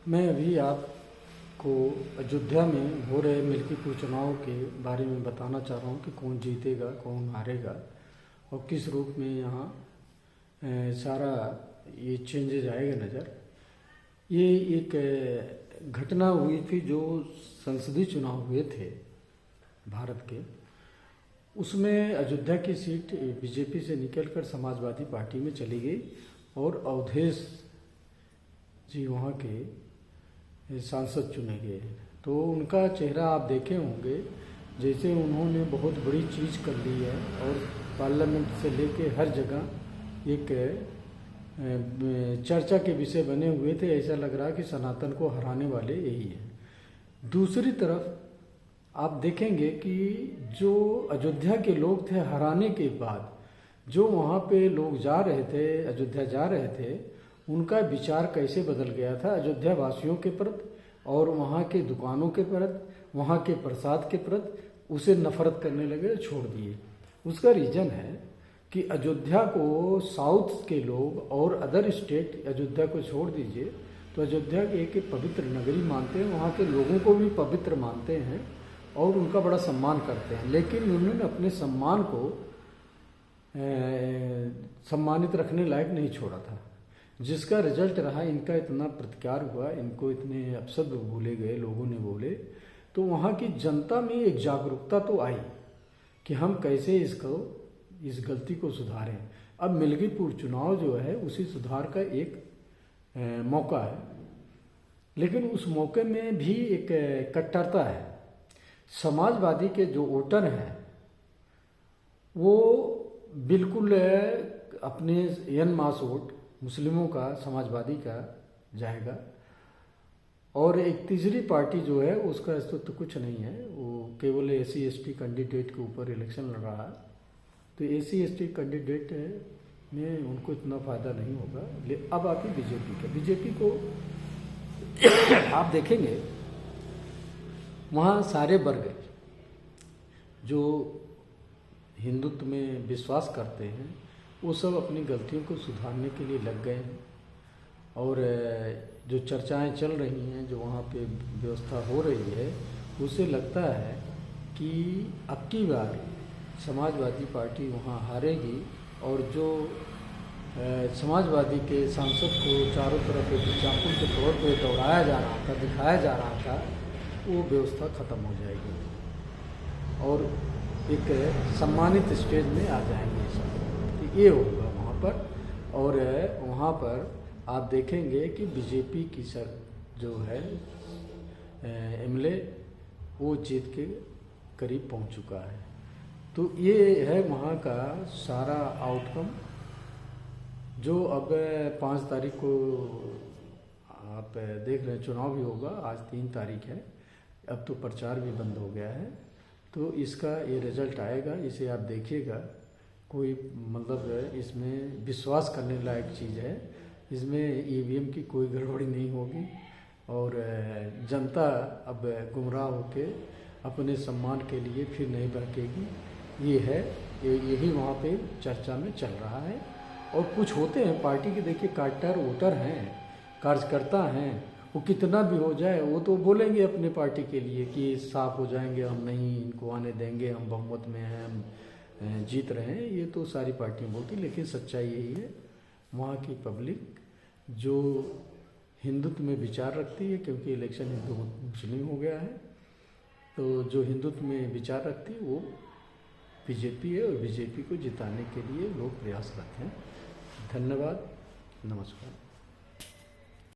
मैं अभी आपको अयोध्या में हो रहे मिल्कीपुर चुनाव के बारे में बताना चाह रहा हूँ कि कौन जीतेगा कौन हारेगा और किस रूप में यहाँ सारा ये चेंजेज आएगा नज़र। ये एक घटना हुई थी जो संसदीय चुनाव हुए थे भारत के, उसमें अयोध्या की सीट बीजेपी से निकलकर समाजवादी पार्टी में चली गई और अवधेश जी वहाँ के सांसद चुने गए। तो उनका चेहरा आप देखे होंगे, जैसे उन्होंने बहुत बड़ी चीज़ कर ली है और पार्लियामेंट से लेके हर जगह एक चर्चा के विषय बने हुए थे। ऐसा लग रहा कि सनातन को हराने वाले यही हैं। दूसरी तरफ आप देखेंगे कि जो अयोध्या के लोग थे, हराने के बाद जो वहाँ पे लोग जा रहे थे, अयोध्या जा रहे थे, उनका विचार कैसे बदल गया था अयोध्या वासियों के प्रति और वहाँ के दुकानों के प्रति, वहाँ के प्रसाद के प्रति, उसे नफरत करने लगे, छोड़ दिए। उसका रीज़न है कि अयोध्या को साउथ के लोग और अदर स्टेट अयोध्या को छोड़ दीजिए तो अयोध्या एक पवित्र नगरी मानते हैं, वहाँ के लोगों को भी पवित्र मानते हैं और उनका बड़ा सम्मान करते हैं। लेकिन उन्होंने अपने सम्मान को सम्मानित रखने लायक नहीं छोड़ा था, जिसका रिजल्ट रहा इनका इतना प्रतिकार हुआ, इनको इतने अपशब्द बोले गए, लोगों ने बोले। तो वहाँ की जनता में एक जागरूकता तो आई कि हम कैसे इस गलती को सुधारें। अब मिल्कीपुर चुनाव जो है उसी सुधार का एक मौका है, लेकिन उस मौके में भी एक कट्टरता है। समाजवादी के जो वोटर हैं वो बिल्कुल अपने एन मास वोट मुस्लिमों का, समाजवादी का जाएगा। और एक तीसरी पार्टी जो है उसका अस्तित्व तो कुछ नहीं है, वो केवल SC/ST कैंडिडेट के ऊपर इलेक्शन लड़ रहा है। तो SC/ST कैंडिडेट में उनको इतना फ़ायदा नहीं होगा। अब आती बीजेपी को आप देखेंगे वहाँ सारे वर्ग जो हिंदुत्व में विश्वास करते हैं वो सब अपनी गलतियों को सुधारने के लिए लग गए हैं। और जो चर्चाएं चल रही हैं, जो वहाँ पे व्यवस्था हो रही है, उससे लगता है कि अब की बार समाजवादी पार्टी वहाँ हारेगी और जो समाजवादी के सांसद को चारों तरफ एक एग्जाम्पल के तौर पे दौड़ाया जा रहा था, दिखाया जा रहा था, वो व्यवस्था ख़त्म हो जाएगी और एक सम्मानित स्टेज में आ जाएंगे सब। ये होगा वहाँ पर। और वहाँ पर आप देखेंगे कि बीजेपी की सर जो है MLA वो जीत के करीब पहुँच चुका है। तो ये है वहाँ का सारा आउटकम, जो अब 5 तारीख को आप देख रहे हैं चुनाव भी होगा। आज 3 तारीख है, अब तो प्रचार भी बंद हो गया है। तो इसका ये रिजल्ट आएगा, इसे आप देखिएगा। कोई मतलब इसमें विश्वास करने लायक चीज़ है, इसमें EVM की कोई गड़बड़ी नहीं होगी और जनता अब गुमराह होके अपने सम्मान के लिए फिर नहीं भड़केगी। ये है, यही वहाँ पे चर्चा में चल रहा है। और कुछ होते हैं पार्टी के, देखिए कार्टर वोटर हैं, कार्यकर्ता हैं, वो कितना भी हो जाए वो तो बोलेंगे अपने पार्टी के लिए कि साफ हो जाएंगे, हम नहीं इनको आने देंगे, हम बहुमत में हैं, हम जीत रहे हैं। ये तो सारी पार्टियां बोलती, लेकिन सच्चाई यही है वहाँ की पब्लिक जो हिंदुत्व में विचार रखती है, क्योंकि इलेक्शन हिंदू मुस्लिम हो गया है, तो जो हिंदुत्व में विचार रखती है वो बीजेपी है और बीजेपी को जिताने के लिए लोग प्रयासरत हैं। धन्यवाद, नमस्कार।